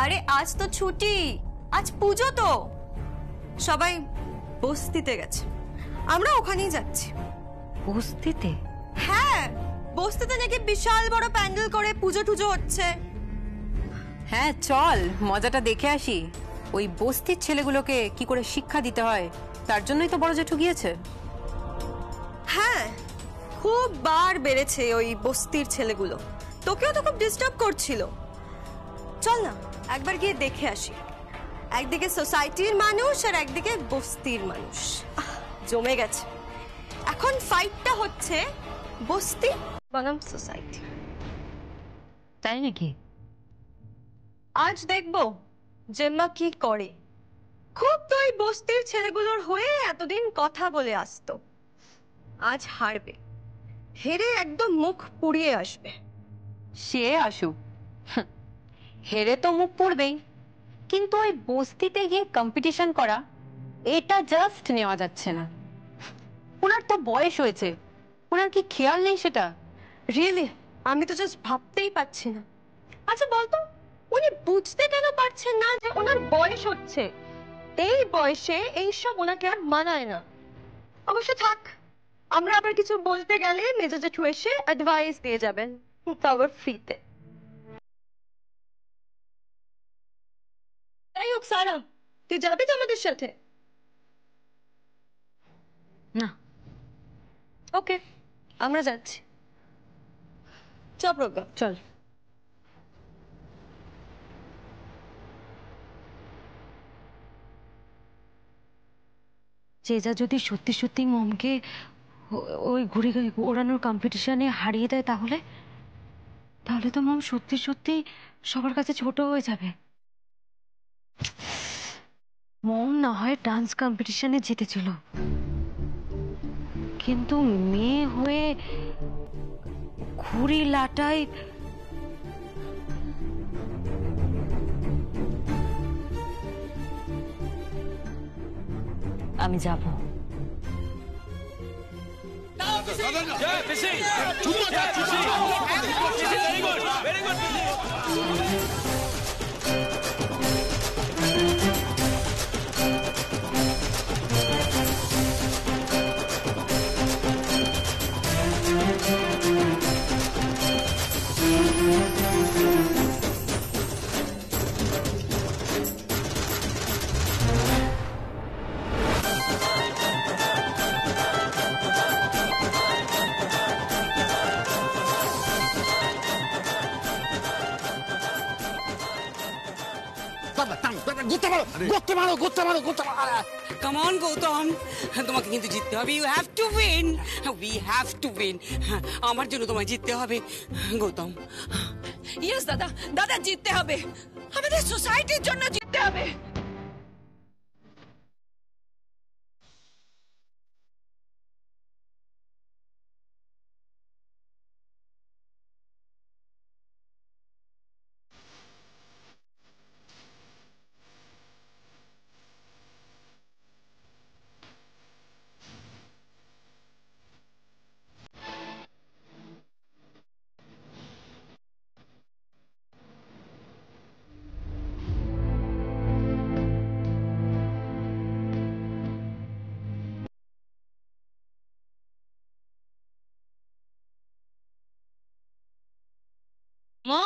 আরে আজ তো ছুটি, আজ পুজো তো, সবাই বস্তিতে গেছে, আমরা ওখানেই যাচ্ছি। বস্তিতে? হ্যাঁ, বস্তিতে নাকি বিশাল বড় প্যান্ডেল করে পুজো টুজো হচ্ছে। হ্যাঁ চল, মজাটা দেখে আসি। ওই বস্তির ছেলেগুলোকে কি করে শিক্ষা দিতে হয় তার জন্যই তো বড় জেঠু গিয়েছে। হ্যাঁ, খুব বার বেড়েছে ওই বস্তির ছেলেগুলো, তোকেও তো খুব ডিস্টার্ব করছিল। চল না একবার গিয়ে দেখে আসি, একদিকে সোসাইটির মানুষ আর একদিকে বস্তির মানুষ, জমে গেছে। এখন ফাইটটা হচ্ছে বস্তি বনাম সোসাইটি। তাই নাকি? আজ দেখবো জেম্মা কি করে। খুব তো ওই বস্তির ছেলেগুলোর হয়ে এতদিন কথা বলে আসতো, আজ হারবে, হেরে একদম মুখ পুড়িয়ে আসবে। সে আসুক, হেরে তো মুখ পড়বেই, কিন্তু ওই বস্তিতে গিয়ে কম্পিটিশন করা এটা জাস্ট নেওয়া যাচ্ছে না। ওনার তো বয়স হয়েছে, ওনার কি খেয়াল নেই সেটা? রিয়েলি আমি তো জাস্ট ভাবতেই পারছি না। আচ্ছা বলতো, উনি বুঝতে কেন পারছেন না যে ওনার বয়স হচ্ছে? এই বয়সে এইসব ওনাকে আর মানায় না। অবশ্য থাক, আমরা আবার কিছু বলতে গেলে মেজাজে ঠু এসে অ্যাডভাইস দিয়ে যাবেন, তাও ফ্রিতে। যাই হোক সারা, তুই যাবি তো আমাদের সাথে? না। ওকে, আমরা যাচ্ছি। চ প্রজ্ঞা, চল। চেজা যদি সত্যি সত্যি মমকে ওই ঘুড়ি ওড়ানোর কম্পিটিশনে হারিয়ে দেয়, তাহলে তাহলে তো মম সত্যি সত্যি সবার কাছে ছোট হয়ে যাবে। মম না হয় ডান্স কম্পিটিশনে জিতেছিল, কিন্তু মেয়ে হয়ে ঘুড়ি লাটায় আমি যাব। Come on, Gautam. তোমাকে কিন্তু জিততে হবে। You have to win. We have to win. আমার জন্য তোমায় জিততে হবে, গৌতম। Yes, দাদা, দাদা জিততে হবে। আমাদের সোসাইটির জন্য জিততে হবে। মা,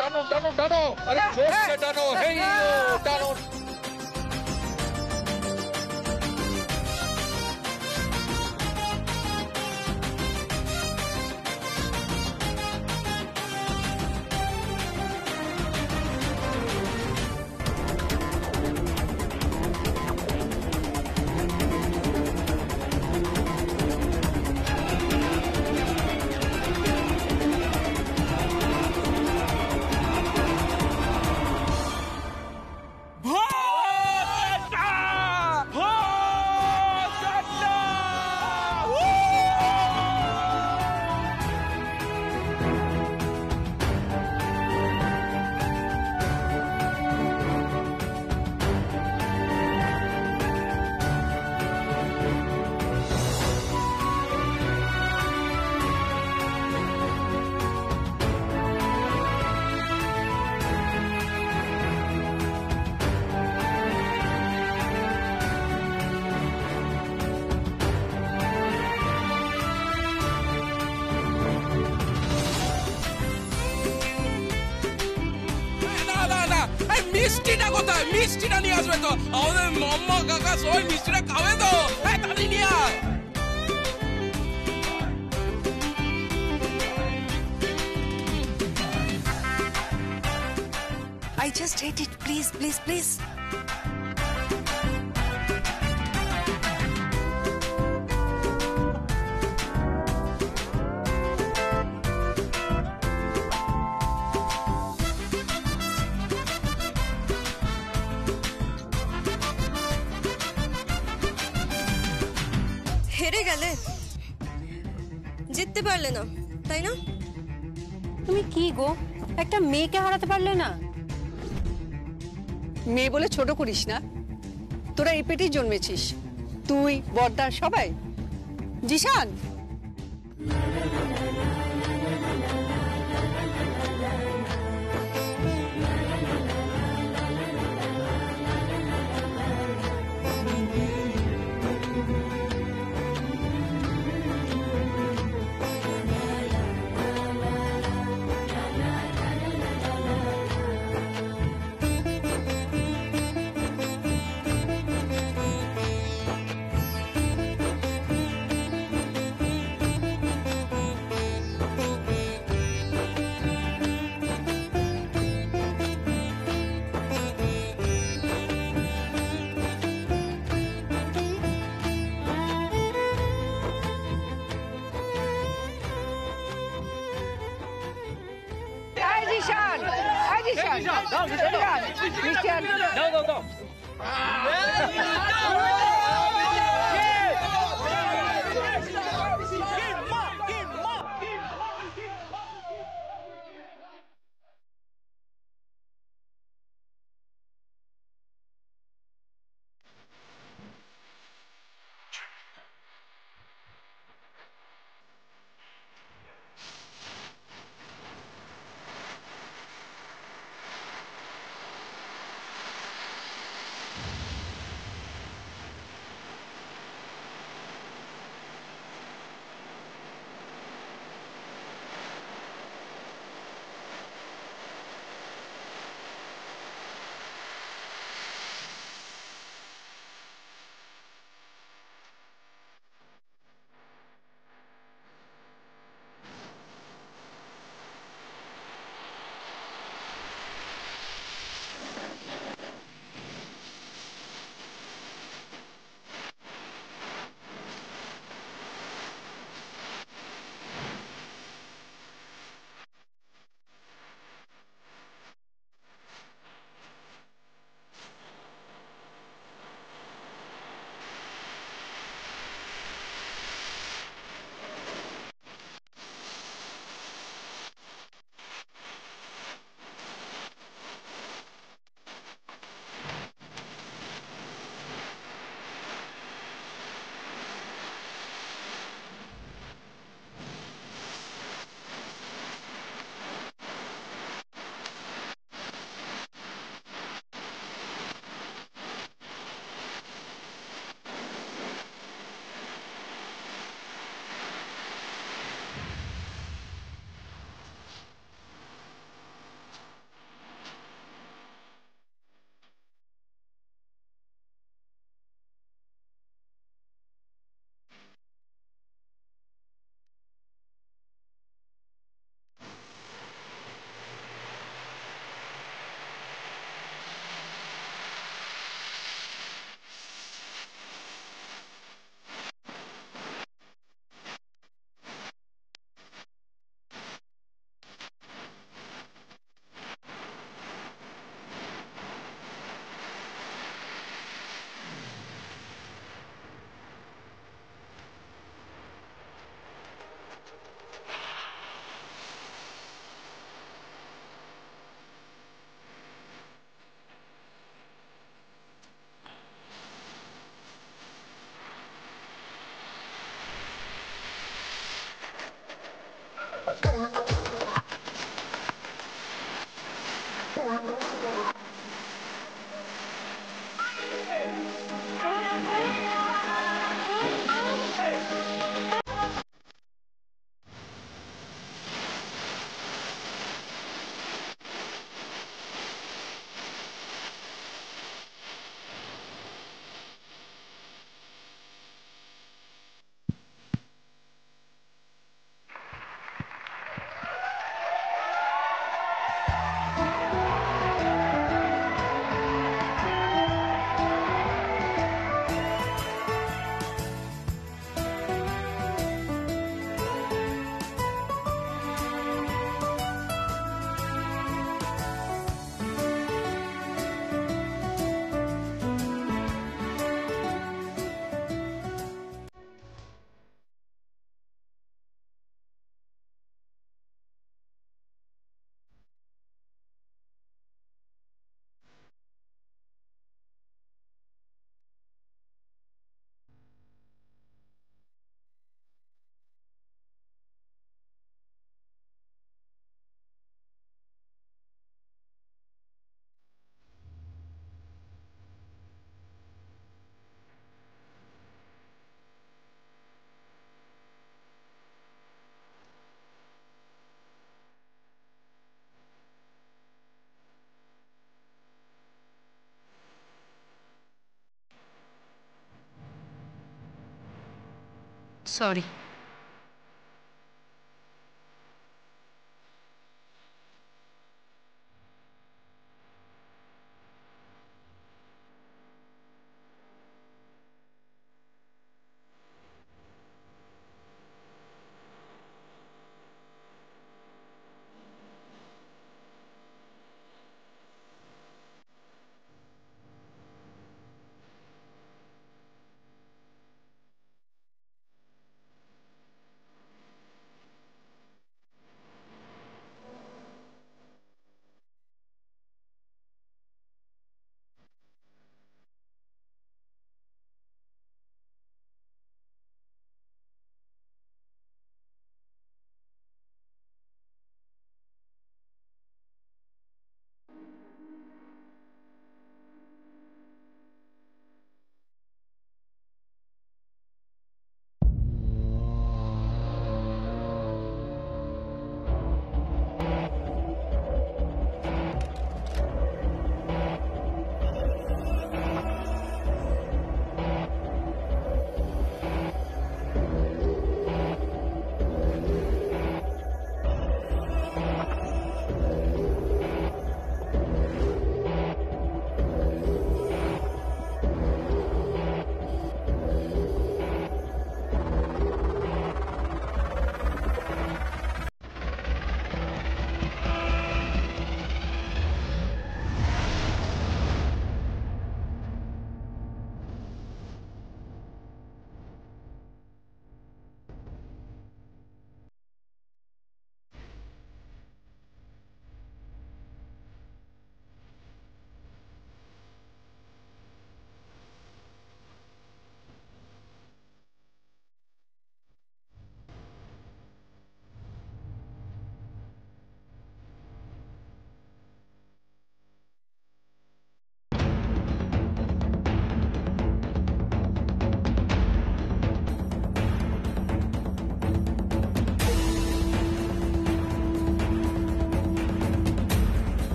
টানো টানো টানো, আরে জোরে টানো, হেই টানো। মিষ্টিটা কোথায়? মিষ্টিটা নিয়ে আসবে তো, আমাদের মাম্মা কাকা সবাই মিষ্টিটা খাবে তো। তাড়াতাড়ি নিয়ে আয়। I just hate it. Please, please, please. হেরে গেলে, জিততে পারলে না, তাই না? তুমি কি গো, একটা মেয়েকে হারাতে পারলে না? মেয়ে বলে ছোট করিস না, তোরা এই পেটেই জন্মেছিস, তুই বর্দার সবাই। জিশান, সরি।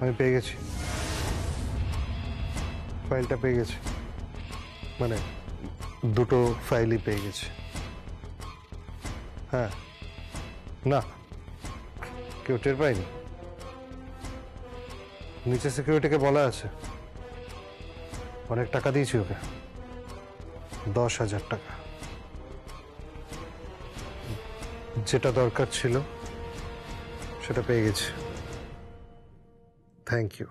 আমি পেয়ে গেছি, ফাইলটা পেয়ে গেছি, মানে দুটো ফাইলই পেয়ে গেছি। হ্যাঁ, না কেউ টের পায়নি। নিচে সিকিউরিটিকে বলা আছে, অনেক টাকা দিয়েছি ওকে, 10,000 টাকা। যেটা দরকার ছিল সেটা পেয়ে গেছি। Thank you.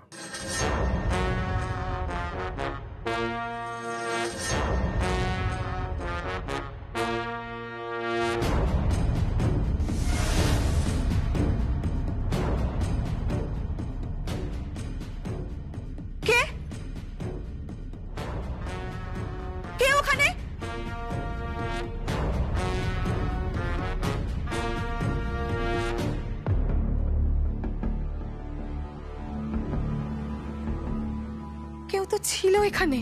কে কে ওখানে? কেউ তো ছিল এখানে।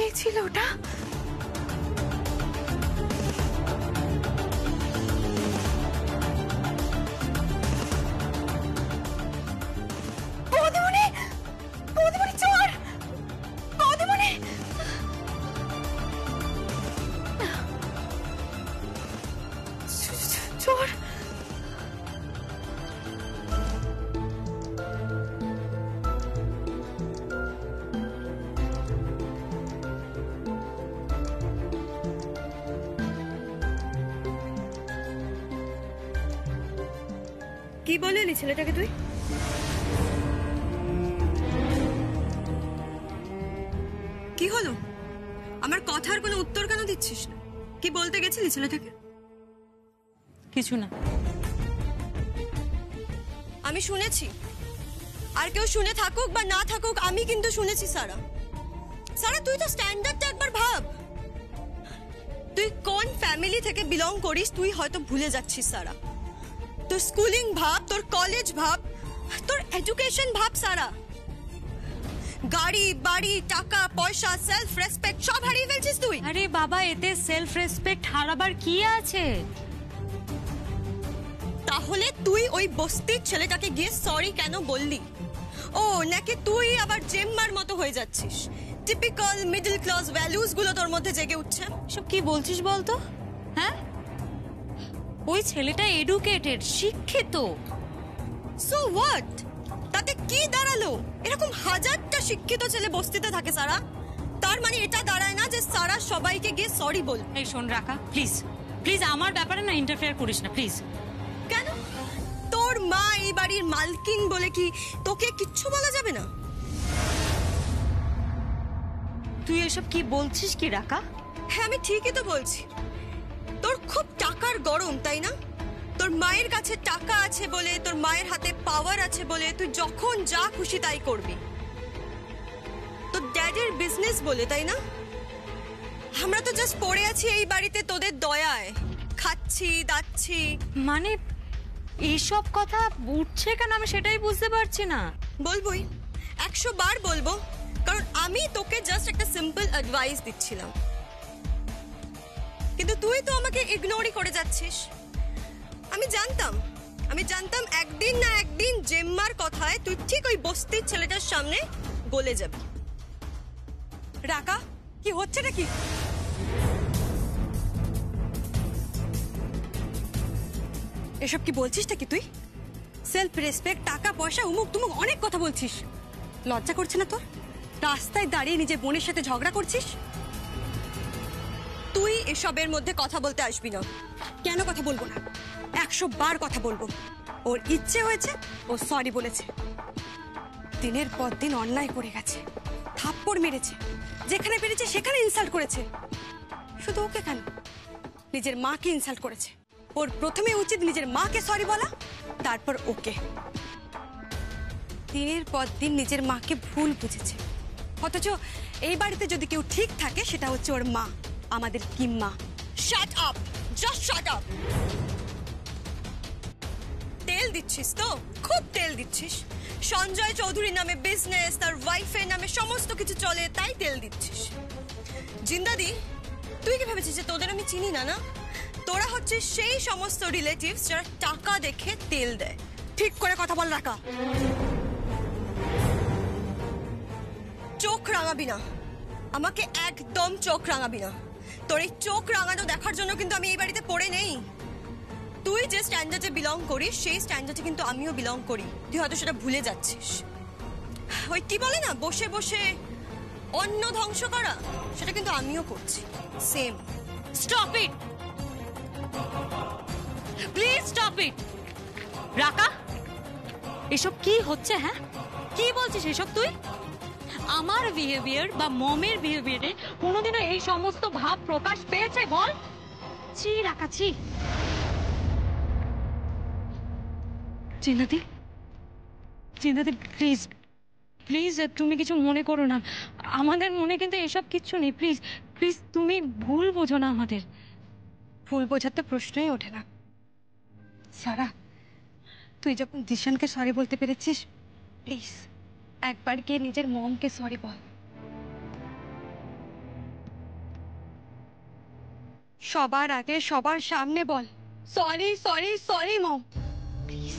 কে ছিল ওটা? বৌদিমণি, বৌদিমণি চোর, বৌদিমণি। কি বলে এলি ছেলেটাকে তুই? কি হলো? আমার কথার কোনো উত্তর কেন দিচ্ছিস না? কি বলতে গেছিলি ছেলেটাকে? কিছু না। আমি শুনেছি, আর কেউ শুনে থাকুক বা না থাকুক, আমি কিন্তু শুনেছি। সারা, সারা তুই তো স্ট্যান্ডার্ডটা একবার ভাব। তুই কোন ফ্যামিলি থেকে বিলং করিস তুই হয়তো ভুলে যাচ্ছিস। সারা, তোর স্কুলিং ভাব, তোর কলেজ ভাব, তোর এডুকেশন ভাব। সারা, গাড়ি বাড়ি টাকা পয়সা সেলফ রেসপেক্ট সব হারিয়ে ফেলছিস তুই। আরে বাবা, এতে সেলফ রেসপেক্ট হারাবার কি আছে? তাহলে তুই ওই বস্তির ছেলেটাকে গিয়ে সরি কেন বললি? ও নাকি তুই আবার জেম্মার মতো হয়ে যাচ্ছিস? টিপিক্যাল মিডল ক্লাস ভ্যালুস গুলো তোর মধ্যে জেগে উঠছে। সব কি বলছিস বলতো? হ্যাঁ, ওই ছেলেটা এডুকেটেড, শিক্ষিত। So what? তাতে কি দাঁড়ালো? এরকম হাজারটা শিক্ষিত ছেলে বস্তিতে থাকে সারা, তার মানে এটা দাঁড়ায় না যে সারা সবাইকে গিয়ে সরি বল। এই শোন রাকা, প্লিজ প্লিজ আমার ব্যাপারে না ইন্টারফেয়ার করিস না প্লিজ। কেন? তোর মা এই বাড়ির মালকিন বলে কি তোকে কিচ্ছু বলা যাবে না? তুই এসব কি বলছিস কি রাকা? হ্যাঁ, আমি ঠিকই তো বলছি। তোর খুব টাকার গরম, তাই না? তোর মায়ের কাছে টাকা আছে বলে, তোর মায়ের হাতে পাওয়ার আছে বলে তুই যখন যা খুশি তাই করবি। তোর ড্যাডির বিজনেস বলে, তাই না? আমরা তো জাস্ট পড়ে আছি এই বাড়িতে তোদের দয়ায়, খাচ্ছি দাচ্ছি। মানে এইসব কথা উঠছে কেন আমি সেটাই বুঝতে পারছি না। বলবোই, 100 বার বলবো, কারণ আমি তোকে জাস্ট একটা সিম্পল অ্যাডভাইস দিচ্ছিলাম, কিন্তু তুই তো আমাকে ইগনোরই করে যাচ্ছিস। আমি জানতাম একদিন না একদিন জেম্মার কথায় তুই ঠিক ওই বস্তির ছেলেটার সামনে গলে যাবি। রাকা, কি হচ্ছে নাকি? এসব কি বলছিসটা কি তুই? সেলফ রেসপেক্ট, টাকা পয়সা, উমুক তুমুক অনেক কথা বলছিস। লজ্জা করছে না তোর? রাস্তায় দাঁড়িয়ে নিজের বোনের সাথে ঝগড়া করছিস। তুই এসবের মধ্যে কথা বলতে আসবি না। কেন কথা বলবো না? 100 বার কথা বলবো। ওর ইচ্ছে হয়েছে, ও সরি বলেছে। দিনের পর দিন অন্যায় করে গেছে, থাপ্পড় মেরেছে, যেখানে পেরেছে সেখানে ইনসাল্ট করেছে। শুধু ওকে কেন, নিজের মাকে ইনসাল্ট করেছে। ওর প্রথমে উচিত নিজের মাকে সরি বলা, তারপর ওকে। দিনের পর দিন নিজের মাকে ভুল বুঝেছে, অথচ এই বাড়িতে যদি কেউ ঠিক থাকে সেটা হচ্ছে ওর মা, আমাদের কিম্মা। Shut up, just shut up. তেল দিচ্ছিস তো, খুব তেল দিচ্ছিস। সঞ্জয় চৌধুরীর নামে বিজনেস, তার ওয়াইফের নামে সমস্ত কিছু চলে, তাই তেল দিচ্ছিস। জিন্দাদি, তুই কি ভেবেছিস যে তোদের আমি চিনি না? না, তোরা হচ্ছে সেই সমস্ত রিলেটিভস যারা টাকা দেখে তেল দেয়। ঠিক করে কথা বল রাকা। চোখ রাঙাবি না, আমাকে একদম চোখ রাঙাবি না। তোর এই চোখ রাঙানো দেখার জন্য কিন্তু আমি এই বাড়িতে পড়ে নেই। তুই যে স্ট্যান্ডার্ডে বিলং করিস সেই স্ট্যান্ডার্ডে কিন্তু আমিও বিলং করি। তুই হয়তো সেটা ভুলে যাচ্ছিস। ওই কি বলে না, বসে বসে অন্ন ধ্বংস করা, সেটা কিন্তু আমিও করছি। Same. Stop it, please stop it. রাকা, এসব কি হচ্ছে? হ্যাঁ, কি বলছিস এসব তুই? আমার বিহেভিয়ার বা মমের বিহেভিয়ারে কোনোদিনও এই সমস্ত ভাব প্রকাশ পেয়েছে বল? ছি রাকা, ছি। চিন্তাদি, চিন্তাদি প্লিজ প্লিজ, তুমি কিছু মনে করো না। আমাদের মনে কিন্তু এসব কিচ্ছু নেই। প্লিজ প্লিজ, তুমি ভুল বোঝো না আমাদের। ভুল বোঝাতে প্রশ্নই ওঠে না। সারা, তুই যখন দিশানকে সরি বলতে পেরেছিস, প্লিজ একবার গিয়ে নিজের মমকে সরি বল। সবার আগে সবার সামনে বল, sorry sorry sorry mom, please.